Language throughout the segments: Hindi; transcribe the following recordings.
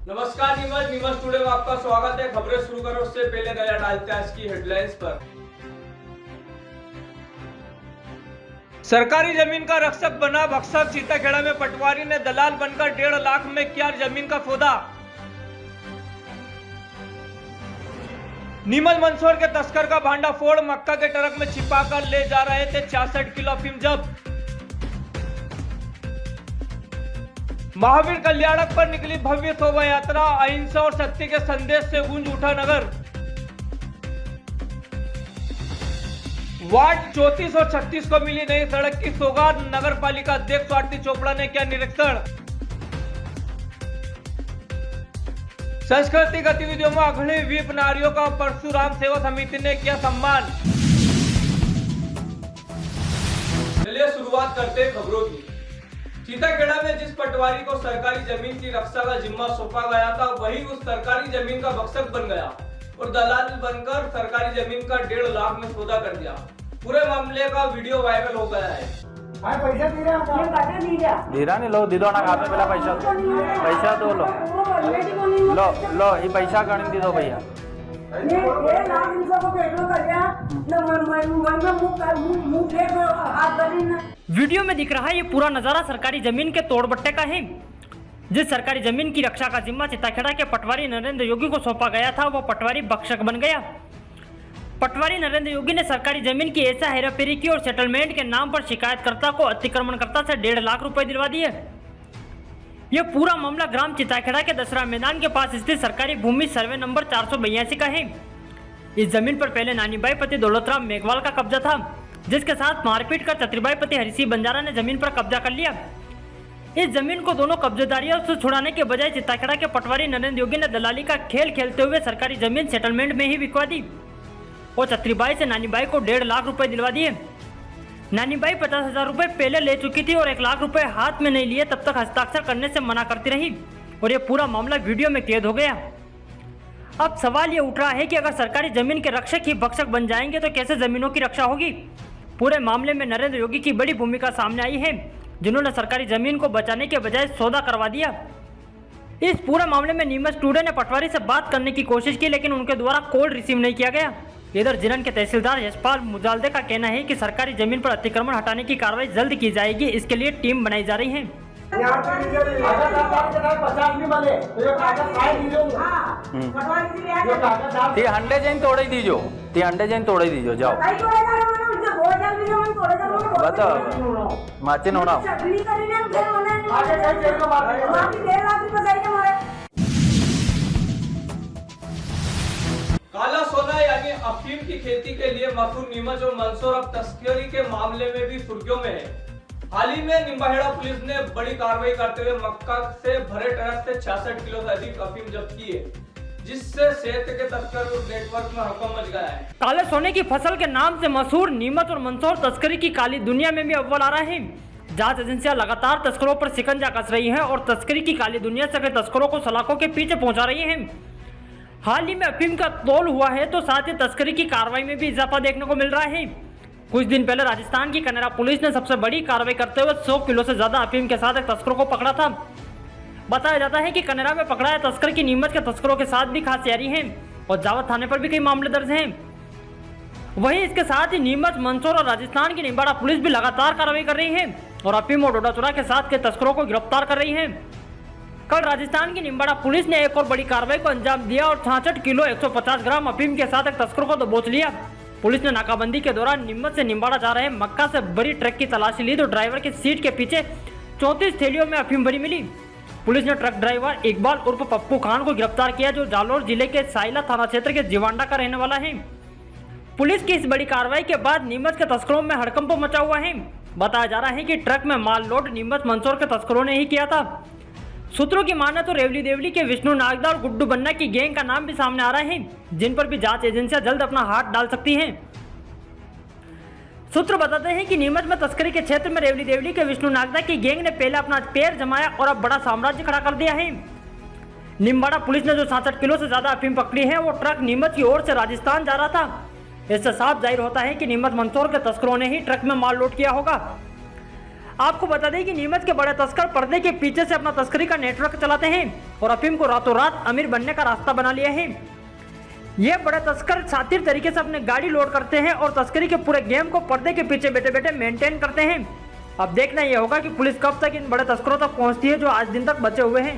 नमस्कार नीमच टुडे में आपका स्वागत है। खबरें शुरू करो उससे पहले नजर डालते हैं आज की हेडलाइंस पर। सरकारी जमीन का रक्षक बना बक्सर। सीताखेड़ा में पटवारी ने दलाल बनकर 1.5 लाख में किया जमीन का सौदा। नीमच मंदसौर के तस्कर का भांडाफोड़। मक्का के ट्रक में छिपाकर ले जा रहे थे 66 किलो अफीम जब्त। महावीर कल्याणक पर निकली भव्य शोभा यात्रा। अहिंसा और सत्य के संदेश से गूंज उठा नगर। वार्ड 34 और 36 को मिली नई सड़क की सौगात। नगर पालिका अध्यक्ष आरती चोपड़ा ने किया निरीक्षण। सांस्कृतिक गतिविधियों में अग्रणी वीप नारियों का परशुराम सेवा समिति ने किया सम्मान। चलिए शुरुआत करते हैं खबरों की। सीताखेड़ा में जिस पटवारी को सरकारी जमीन की रक्षा का जिम्मा सौंपा गया था, वही उस सरकारी जमीन का भक्षक बन गया और दलाल बनकर सरकारी जमीन का 1.5 लाख में सौदा कर दिया। पूरे मामले का वीडियो वायरल हो गया है। धीरा नहीं लो दीदो ना खाते पहला पैसा दो लो ये पैसा गणित दे दो भैया। वीडियो में दिख रहा है ये पूरा नजारा सरकारी जमीन के तोड़बट्टे का है। जिस सरकारी जमीन की रक्षा का जिम्मा सीताखेड़ा के पटवारी नरेंद्र योगी को सौंपा गया था, वो पटवारी भक्षक बन गया। पटवारी नरेंद्र योगी ने सरकारी जमीन की ऐसा हेराफेरी की और सेटलमेंट के नाम पर शिकायतकर्ता को अतिक्रमणकर्ता से 1.5 लाख रुपए दिलवा दिए। यह पूरा मामला ग्राम चिताखेड़ा के दसरा मैदान के पास स्थित सरकारी भूमि सर्वे नंबर 482 का है। इस जमीन पर पहले नानीबाई पति दौलतराम मेघवाल का कब्जा था, जिसके साथ मारपीट कर छत्रीबाई पति हरिसिंह बंजारा ने जमीन पर कब्जा कर लिया। इस जमीन को दोनों कब्जेदारियों से छुड़ाने के बजाय चिताखेड़ा के पटवारी नरेंद्र योगी ने दलाली का खेल खेलते हुए सरकारी जमीन सेटलमेंट में ही बिकवा दी और छत्रीबाई से नानीबाई को 1.5 लाख रुपए दिलवा दिए। नानीबाई 50,000 रुपए पहले ले चुकी थी और 1 लाख रुपए हाथ में नहीं लिए तब तक हस्ताक्षर करने से मना करती रही और यह पूरा मामला वीडियो में कैद हो गया। अब सवाल ये उठ रहा है कि अगर सरकारी जमीन के रक्षक ही भक्षक बन जाएंगे तो कैसे जमीनों की रक्षा होगी। पूरे मामले में नरेंद्र योगी की बड़ी भूमिका सामने आई है, जिन्होंने सरकारी जमीन को बचाने के बजाय सौदा करवा दिया। इस पूरे मामले में नीमच टुडे ने पटवारी से बात करने की कोशिश की, लेकिन उनके द्वारा कॉल रिसीव नहीं किया गया। इधर जिरन के तहसीलदार यशपाल मुजालदे का कहना है कि सरकारी जमीन पर अतिक्रमण हटाने की कार्रवाई जल्द की जाएगी, इसके लिए टीम बनाई जा रही है। अंडे जैन तोड़े दीजो, जाओ बताओ माचे नोना काला सोना यानी अफीम की खेती के लिए मशहूर नीमच और मंदसौर अब तस्करी के मामले में भी सुर्खियों में है। हाल ही में निम्बाहेड़ा पुलिस ने बड़ी कार्रवाई करते हुए मक्का से भरे ट्रक से 66 किलो से अधिक अफीम जब्त की है, जिससे शहर के तस्कर नेटवर्क में हड़कंप मच गया है। काले सोने की फसल के नाम से मशहूर नीमच और मंदसौर तस्करी की काली दुनिया में भी अव्वल आ रहा है। जांच एजेंसियां लगातार तस्करों पर शिकंजा कस रही हैं और तस्करी की काली दुनिया से तस्करों को सलाखों के पीछे पहुंचा रही हैं। हाल ही में अफीम का तोल हुआ है तो साथ ही तस्करी की कार्रवाई में भी इजाफा देखने को मिल रहा है। कुछ दिन पहले राजस्थान की कनेरा पुलिस ने सबसे बड़ी कार्रवाई करते हुए 100 किलो से ज्यादा अफीम के साथ एक तस्करों को पकड़ा था। बताया जाता है कि कनेरा में पकड़ाए तस्कर की नीमच के तस्करों के साथ भी खास यारी है और जावत थाने पर भी कई मामले दर्ज हैं। वहीं इसके साथ ही नीमच, मंदसौर और राजस्थान की निम्बाड़ा पुलिस भी लगातार कार्रवाई कर रही है और अफीम और डोडा चूरा के साथ के तस्करों को गिरफ्तार कर रही है। कल राजस्थान की निम्बाड़ा पुलिस ने एक और बड़ी कार्रवाई को अंजाम दिया और 66 किलो 150 ग्राम अफीम के साथ एक तस्करों को दबोच लिया। पुलिस ने नाकाबंदी के दौरान नीमच से निम्बाड़ा जा रहे मक्का से बड़ी ट्रक की तलाशी ली तो ड्राइवर की सीट के पीछे 34 थैलियों में अफीम भरी मिली। पुलिस ने ट्रक ड्राइवर इकबाल उर्फ पप्पू खान को गिरफ्तार किया, जो जालोर जिले के साइला थाना क्षेत्र के जीवांडा का रहने वाला है। पुलिस की इस बड़ी कार्रवाई के बाद नीमच के तस्करों में हड़कंप मचा हुआ है। बताया जा रहा है कि ट्रक में माल लोड नीमच मंदसौर के तस्करों ने ही किया था। सूत्रों की माने तो रेवली देवली के विष्णु नागदा और गुड्डू बन्ना की गैंग का नाम भी सामने आ रहा है, जिन पर भी जांच एजेंसियां जल्द अपना हाथ डाल सकती हैं। सूत्र बताते हैं कि नीमच में तस्करी के क्षेत्र में रेवली देवली के विष्णु नागदा की गैंग ने पहले अपना पैर जमाया और अब बड़ा साम्राज्य खड़ा कर दिया है। निम्बाड़ा पुलिस ने जो 66 किलो से ज्यादा अफीम पकड़ी है, वो ट्रक नीमच की ओर से राजस्थान जा रहा था। इससे साफ जाहिर होता है कि नीमच मंदसौर के तस्करों ने ही ट्रक में माल लोड किया होगा। आपको बता दें कि नीमच के बड़े तस्कर पर्दे के पीछे से अपना तस्करी का नेटवर्क चलाते हैं और अफीम को रातों रात अमीर बनने का रास्ता बना लिया है। ये बड़े तस्कर शातिर तरीके से अपने गाड़ी लोड करते हैं और तस्करी के पूरे गेम को पर्दे के पीछे बैठे बैठे मेंटेन करते हैं। अब देखना यह होगा कि पुलिस कब तक इन बड़े तस्करों तक पहुंचती है जो आज दिन तक बचे हुए हैं।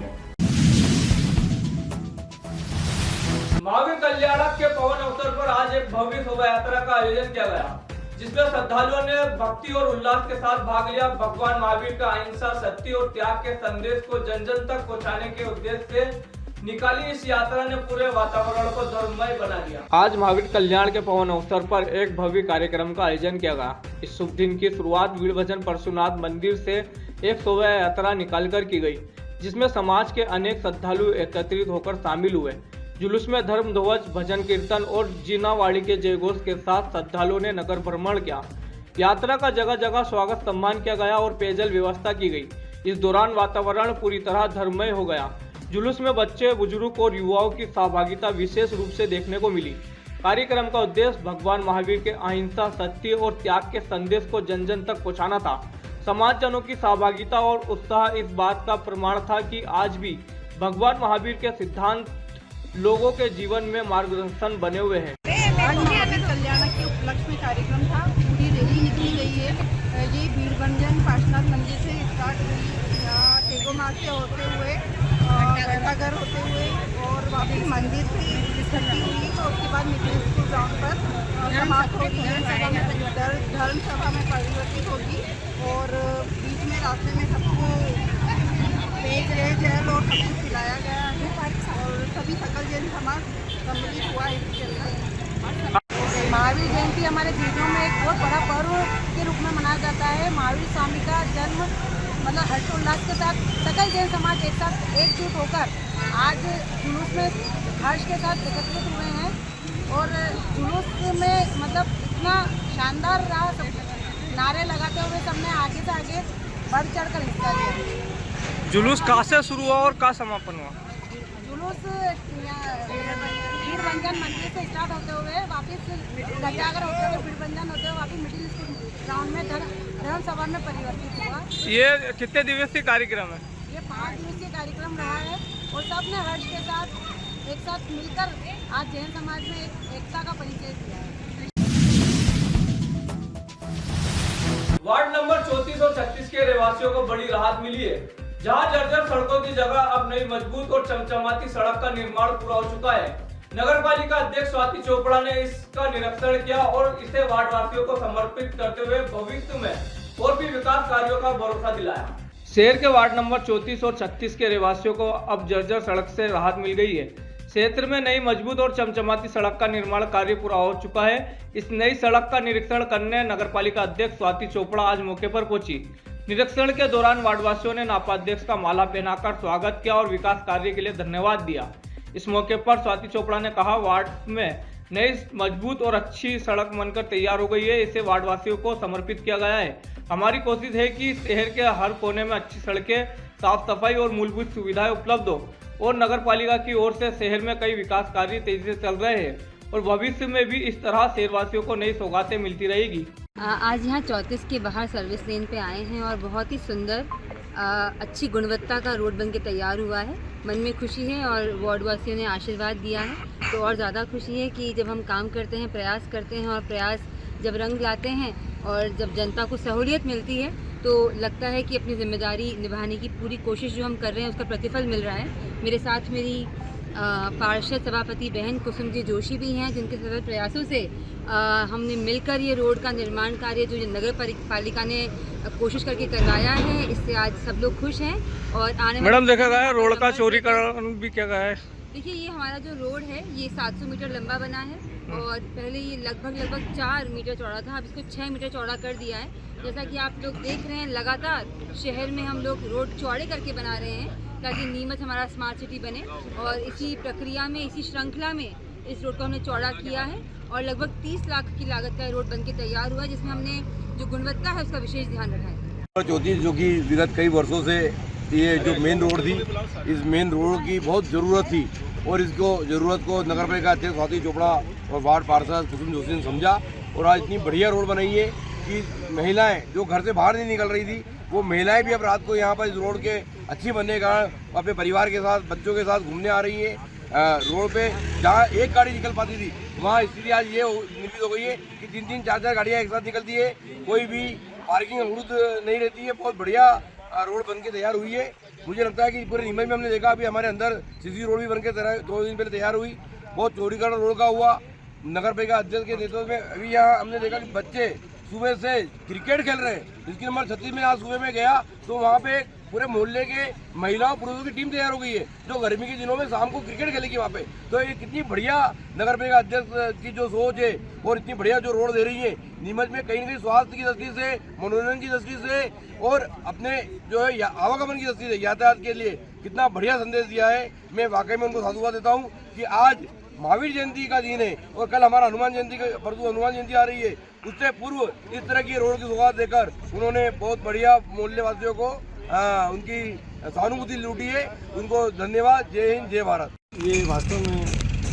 महावीर कल्याणक के पावन अवसर पर आज एक भव्य शोभा यात्रा का आयोजन किया गया, जिसमें श्रद्धालुओं ने भक्ति और उल्लास के साथ भाग लिया। भगवान महावीर का अहिंसा, सत्य और त्याग के संदेश को जन जन तक पहुंचाने के उद्देश्य से निकाली इस यात्रा ने पूरे वातावरण को धर्ममय बना दिया। आज महावीर कल्याण के पावन अवसर पर एक भव्य कार्यक्रम का आयोजन किया गया। इस शुभ दिन की शुरुआत वीरभजन परशुनाथ मंदिर से एक शोभा यात्रा निकालकर की गई, जिसमें समाज के अनेक श्रद्धालु एकत्रित होकर शामिल हुए। जुलूस में धर्म ध्वज, भजन कीर्तन और जीनावाड़ी के जयघोष के साथ श्रद्धालुओं ने नगर भ्रमण किया। यात्रा का जगह जगह स्वागत सम्मान किया गया और पेयजल व्यवस्था की गई। इस दौरान वातावरण पूरी तरह धर्ममय हो गया। जुलूस में बच्चे, बुजुर्ग और युवाओं की सहभागिता विशेष रूप से देखने को मिली। कार्यक्रम का उद्देश्य भगवान महावीर के अहिंसा, सत्य और त्याग के संदेश को जन जन तक पहुंचाना था। समाजजनों की सहभागिता और उत्साह इस बात का प्रमाण था कि आज भी भगवान महावीर के सिद्धांत लोगों के जीवन में मार्गदर्शन बने हुए हैं। आज महावीर कल्याण के उपलक्ष्य में कार्यक्रम था। पूरी रैली निकली गई है। ये वीरभंजन पार्श्वनाथ मंदिर से स्टार्ट हुई, यहाँ टेगो मार्ग से होते हुए घंटाघर होते हुए और वापस मंदिर की इकट्ठी हुई। तो उसके बाद मिडिल स्कूल ग्राउंड पर समाप्त होगी, धर्म सभा में परिवर्तित होगी और बीच में रास्ते में सबको पेज जल और सब कुछ खिलाया गया है और सभी सकल जैन समाज सम्मिलित हुआ इसके अंदर। महावीर जयंती हमारे जीवनों में एक बहुत बड़ा पर्व के रूप में मनाया जाता है। महावीर स्वामी का जन्म मतलब हर्षोल्लास के साथ सकल जैन समाज एक साथ एकजुट होकर आज जुलूस में हर्ष के साथ एकत्रित हुए हैं और जुलूस में मतलब इतना शानदार रहा। सब नारे लगाते हुए सबने आगे से आगे बढ़ चढ़ कर हिस्सा लिया। जुलूस कहाँ से शुरू हुआ और कहाँ समापन हुआ? जुलूस वीरभंजन मंदिर से स्टार्ट होते हुए वापस घंटाघर होते हुए वीरभंजन होते हुए वापस मिडिल स्कूल ग्राउंड में धर्म सभा में परिवर्तित हुआ। ये कितने दिवसीय कार्यक्रम है? ये 5 दिवसीय कार्यक्रम रहा है और सबने हर्ष के साथ एक साथ मिलकर आज जैन समाज में एकता का परिचय दिया है। वार्ड नंबर 34 और 36 के रहवासियों को बड़ी राहत मिली है, जहां जर्जर सड़कों की जगह अब नई मजबूत और चमचमाती सड़क का निर्माण पूरा हो चुका है। नगर पालिका अध्यक्ष स्वाति चोपड़ा ने इसका निरीक्षण किया और इसे वार्डवासियों को समर्पित करते हुए भविष्य में और भी विकास कार्यों का भरोसा दिलाया। शहर के वार्ड नंबर 34 और 36 के रहवासियों को अब जर्जर सड़क से राहत मिल गई है। क्षेत्र में नई मजबूत और चमचमाती सड़क का निर्माण कार्य पूरा हो चुका है। इस नई सड़क का निरीक्षण करने नगरपालिका अध्यक्ष स्वाति चोपड़ा आज मौके पर पहुंची। निरीक्षण के दौरान वार्डवासियों ने नापाध्यक्ष का माला पहनाकर स्वागत किया और विकास कार्य के लिए धन्यवाद दिया। इस मौके पर स्वाति चोपड़ा ने कहा, वार्ड में नई मजबूत और अच्छी सड़क बनकर तैयार हो गई है। इसे वार्डवासियों को समर्पित किया गया है। हमारी कोशिश है कि शहर के हर कोने में अच्छी सड़कें, साफ सफाई और मूलभूत सुविधाएं उपलब्ध हो और नगर पालिका की ओर से शहर में कई विकास कार्य तेजी से चल रहे हैं और भविष्य में भी इस तरह शहरवासियों को नई सौगातें मिलती रहेगी। आज यहाँ 34 के बाहर सर्विस लेन पे आए हैं और बहुत ही सुंदर अच्छी गुणवत्ता का रोड बनके तैयार हुआ है। मन में खुशी है और वार्डवासियों ने आशीर्वाद दिया है तो और ज़्यादा खुशी है कि जब हम काम करते हैं, प्रयास करते हैं और प्रयास जब रंग लाते हैं और जब जनता को सहूलियत मिलती है तो लगता है कि अपनी जिम्मेदारी निभाने की पूरी कोशिश जो हम कर रहे हैं उसका प्रतिफल मिल रहा है। मेरे साथ मेरी पार्षद सभापति बहन कुसुम जी जोशी भी हैं, जिनके सतत प्रयासों से हमने मिलकर ये रोड का निर्माण कार्य जो नगर पालिका ने कोशिश करके करवाया है, इससे आज सब लोग खुश हैं। और आने मैडम देखा गया रोड का चौड़ीकरण भी क्या गया है? देखिए, ये हमारा जो रोड है ये 700 मीटर लंबा बना है और पहले ये लगभग 4 मीटर चौड़ा था, अब इसको 6 मीटर चौड़ा कर दिया है। जैसा कि आप लोग देख रहे हैं, लगातार शहर में हम लोग रोड चौड़े करके बना रहे हैं ताकि नीमच हमारा स्मार्ट सिटी बने और इसी प्रक्रिया में, इसी श्रृंखला में इस रोड को हमने चौड़ा किया है और लगभग 30 लाख की लागत का रोड बनके तैयार हुआ है, जिसमें हमने जो गुणवत्ता है उसका विशेष ध्यान रखा है। 34 जो कि विगत कई वर्षों से ये जो मेन रोड थी, इस मेन रोड की बहुत ज़रूरत थी और इसको ज़रूरत को नगर पालिका अध्यक्ष स्वाति चोपड़ा और वार्ड पार्षद कुसुम जोशी ने समझा और आज इतनी बढ़िया रोड बनाई है कि महिलाएं जो घर से बाहर नहीं निकल रही थी, वो महिलाएं भी अब रात को यहाँ पर इस रोड के अच्छी बनने के कारण अपने परिवार के साथ, बच्चों के साथ घूमने आ रही हैं। रोड पे जहाँ एक गाड़ी निकल पाती थी, वहाँ स्थिति आज ये निर्मित हो गई है कि 3-3, 4-4 गाड़ियाँ एक साथ निकलती है, कोई भी पार्किंग अवरुद्ध नहीं रहती है। बहुत बढ़िया रोड बन के तैयार हुई है। मुझे लगता है कि पूरे नीमच में हमने देखा, अभी हमारे अंदर सीसी रोड भी बन के 2 दिन पहले तैयार हुई, बहुत चौड़ीकरण रोड का हुआ। नगर पालिका अध्यक्ष के नेतृत्व में अभी यहाँ हमने देखा कि बच्चे सुबह से क्रिकेट खेल रहे हैं। इसकी नंबर 36 में आज सुबह में गया तो वहाँ पे पूरे मोहल्ले के महिलाओं पुरुषों की टीम तैयार हो गई है, जो गर्मी के दिनों में शाम को क्रिकेट खेलेगी वहाँ पे। तो ये कितनी बढ़िया नगर पालिका अध्यक्ष की जो सोच है और इतनी बढ़िया जो रोड दे रही है नीमच में, कहीं ना कहीं स्वास्थ्य की दृष्टि से, मनोरंजन की दृष्टि से और अपने जो है आवागमन की दृष्टि से यातायात के लिए कितना बढ़िया संदेश दिया है। मैं वाकई में उनको साधुवाद देता हूँ कि आज महावीर जयंती का दिन है और कल हमारा हनुमान जयंती का परसों हनुमान जयंती आ रही है, उससे पूर्व इस तरह की रोड की सौगात देकर उन्होंने बहुत बढ़िया मोहल्ले वासियों को उनकी सहानुभूति लूटी है। उनको धन्यवाद। जय हिंद, जय भारत। ये वास्तव में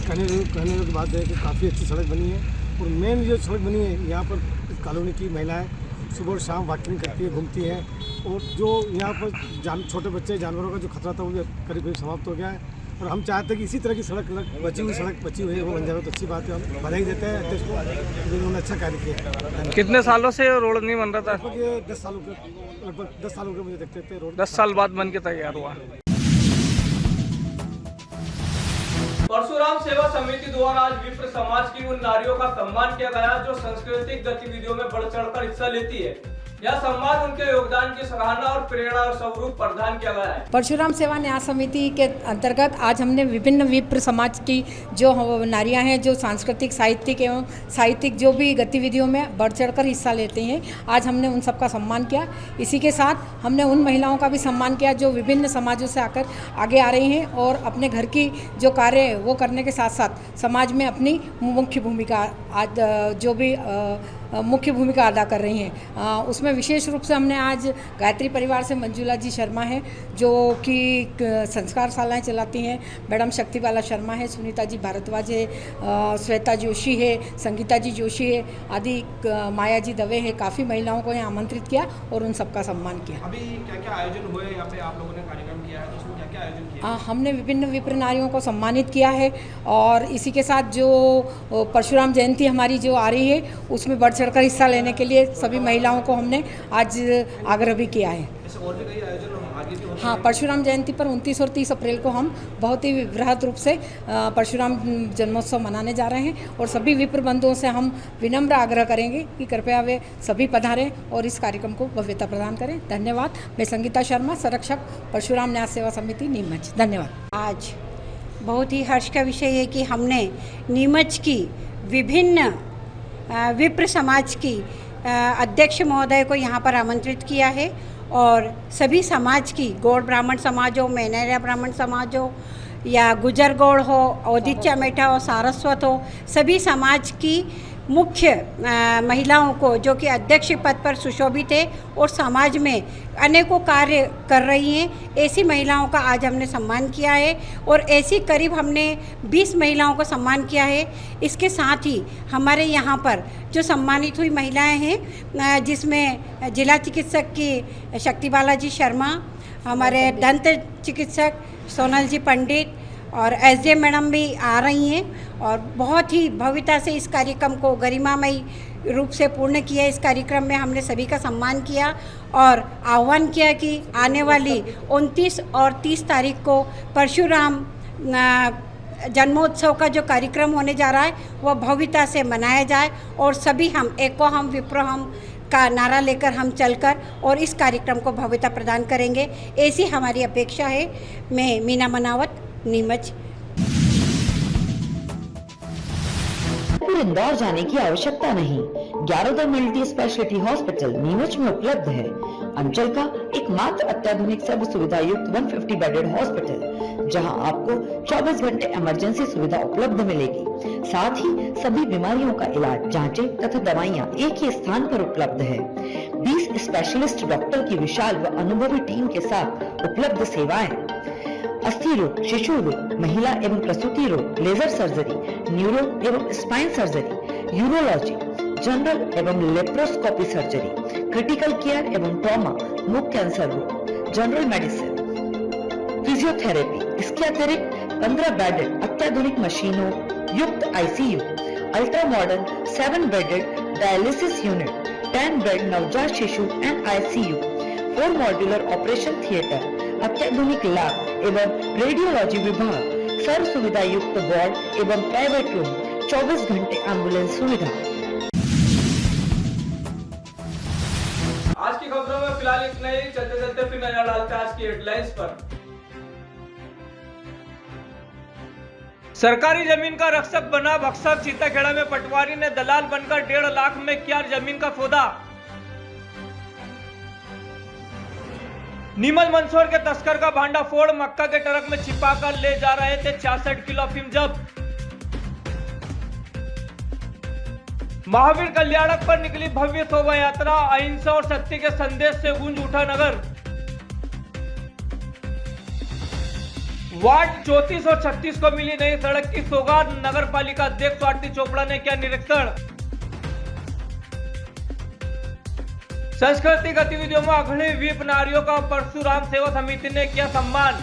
कहने की बात है कि काफ़ी अच्छी सड़क बनी है और मेन जो सड़क बनी है यहाँ पर इस कॉलोनी की महिलाएं सुबह और शाम वॉकिंग करती है, घूमती हैं और जो यहाँ पर छोटे बच्चे जानवरों का जो खतरा था वो भी करीब समाप्त हो गया है। और हम चाहते हैं कि इसी तरह की सड़क बची हुई है वो बन जाए तो अच्छी बात है। हम बधाई देते हैं अध्यक्ष को, उन्होंने अच्छा कार्य किया। कितने सालों से रोड नहीं बन रहा था? लगभग ये 10 सालों के मुझे देखते थे रोड 10 साल बाद बन के तैयार हुआ। परशुराम सेवा समिति द्वारा आज विप्र समाज की उन नारियों का सम्मान किया गया जो सांस्कृतिक गतिविधियों में बढ़ चढ़कर हिस्सा लेती है। यह सम्मान उनके योगदान की सराहना और प्रेरणा और स्वरूप प्रदान किया गया है। परशुराम सेवा न्यास समिति के अंतर्गत आज हमने विभिन्न विप्र समाज की जो नारियां हैं, जो सांस्कृतिक, साहित्यिक एवं साहित्यिक जो भी गतिविधियों में बढ़ चढ़कर हिस्सा लेते हैं, आज हमने उन सबका सम्मान किया। इसी के साथ हमने उन महिलाओं का भी सम्मान किया जो विभिन्न समाजों से आकर आगे आ रही हैं और अपने घर की जो कार्य है वो करने के साथ साथ समाज में अपनी मुख्य भूमिका जो भी मुख्य भूमिका अदा कर रही हैं। उसमें विशेष रूप से हमने आज गायत्री परिवार से मंजुला जी शर्मा हैं जो कि संस्कार शालाएँ चलाती हैं, मैडम शक्तिबाला शर्मा है, सुनीता जी भारद्वाज है, श्वेता जोशी है, संगीता जी जोशी है आदि, माया जी दवे है। काफ़ी महिलाओं को यहाँ आमंत्रित किया और उन सबका सम्मान किया। अभी क्या क्या आयोजन हुए यहाँ पे, आप लोगों ने कार्यक्रम किया है तो उसमें क्या क्या आयोजन किया? हमने विभिन्न विप्र नारियों को सम्मानित किया है और इसी के साथ जो परशुराम जयंती हमारी जो आ रही है उसमें बढ़ चढ़कर हिस्सा लेने के लिए सभी महिलाओं को हमने आज आग्रह भी किया है। ऐसे और भी कई आयोजन आगे भी होते हैं? हाँ, परशुराम जयंती पर 29 और 30 अप्रैल को हम बहुत ही बृहद रूप से परशुराम जन्मोत्सव मनाने जा रहे हैं और सभी विप्र बंधुओं से हम विनम्र आग्रह करेंगे कि कृपया वे सभी पधारें और इस कार्यक्रम को भव्यता प्रदान करें। धन्यवाद। मैं संगीता शर्मा, संरक्षक परशुराम न्यास सेवा समिति नीमच। धन्यवाद। आज बहुत ही हर्ष का विषय है कि हमने नीमच की विभिन्न विप्र समाज की अध्यक्ष महोदय को यहाँ पर आमंत्रित किया है और सभी समाज की, गौड़ ब्राह्मण समाज हो, मैनेरा ब्राह्मण समाज हो या गुजर गौड़ हो, औदिच्या मेटा हो, सारस्वत हो, सभी समाज की मुख्य महिलाओं को जो कि अध्यक्ष पद पर सुशोभित है और समाज में अनेकों कार्य कर रही हैं, ऐसी महिलाओं का आज हमने सम्मान किया है और ऐसी करीब हमने 20 महिलाओं को सम्मान किया है। इसके साथ ही हमारे यहाँ पर जो सम्मानित हुई महिलाएं हैं जिसमें जिला चिकित्सक की शक्तिबाला जी शर्मा, हमारे दंत चिकित्सक सोनल जी पंडित और एसडीएम मैडम भी आ रही हैं और बहुत ही भव्यता से इस कार्यक्रम को गरिमामयी रूप से पूर्ण किया। इस कार्यक्रम में हमने सभी का सम्मान किया और आह्वान किया कि आने वाली 29 और 30 तारीख को परशुराम जन्मोत्सव का जो कार्यक्रम होने जा रहा है वह भव्यता से मनाया जाए और सभी हम एको हम विप्रो हम का नारा लेकर हम चलकर और इस कार्यक्रम को भव्यता प्रदान करेंगे, ऐसी हमारी अपेक्षा है। मैं मीना मनावत, नीमच। इंदौर जाने की आवश्यकता नहीं। ग्यारोदर मल्टी स्पेशलिटी हॉस्पिटल नीमच में उपलब्ध है। अंचल का एकमात्र अत्याधुनिक सर्व सुविधा युक्त 150 बेडेड हॉस्पिटल जहां आपको 24 घंटे इमरजेंसी सुविधा उपलब्ध मिलेगी। साथ ही सभी बीमारियों का इलाज, जांचें तथा दवाइयां एक ही स्थान पर उपलब्ध है। 20 स्पेशलिस्ट डॉक्टर की विशाल व अनुभवी टीम के साथ उपलब्ध सेवाएं, अस्थि रोग, शिशु रोग, महिला एवं प्रसूति रोग, लेजर सर्जरी, न्यूरो एवं स्पाइन सर्जरी, यूरोलॉजी, जनरल एवं लेप्रोस्कोपी सर्जरी, क्रिटिकल केयर एवं ट्रॉमा, मुख कैंसर रोग, जनरल मेडिसिन, फिजियोथेरेपी। इसके अतिरिक्त 15 बेडेड अत्याधुनिक मशीनों युक्त ICU, ultra modern 7 bedded dialysis unit, 10 bed नवजात शिशु and ICU, 4 modular operation theatre, अत्याधुनिक लैब एवं रेडियोलॉजी विभाग, सर्व सुविधा युक्त वार्ड एवं प्राइवेट रूम, 24 घंटे एम्बुलेंस सुविधा। आज की खबरों में फिलहाल इतना ही। चलते चलते फिर नजर डालते हैं आज की हेडलाइंस पर। सरकारी जमीन का रक्षक बना बक्सर। सीताखेड़ा में पटवारी ने दलाल बनकर 1.5 लाख में किया जमीन का सौदा। नीमच मंदसौर के तस्कर का भांडाफोड़। मक्का के ट्रक में छिपाकर ले जा रहे थे 66 किलो अफीम जब्त। महावीर कल्याणक पर निकली भव्य शोभा यात्रा। अहिंसा और सत्य के संदेश से गूंज उठा नगर। वार्ड 34 और 36 को मिली नई सड़क की सौगात। नगर पालिका अध्यक्ष स्वाति चोपड़ा ने किया निरीक्षण। सांस्कृतिक गतिविधियों में अग्रणी वीप नारियों का परशुराम सेवा समिति ने किया सम्मान।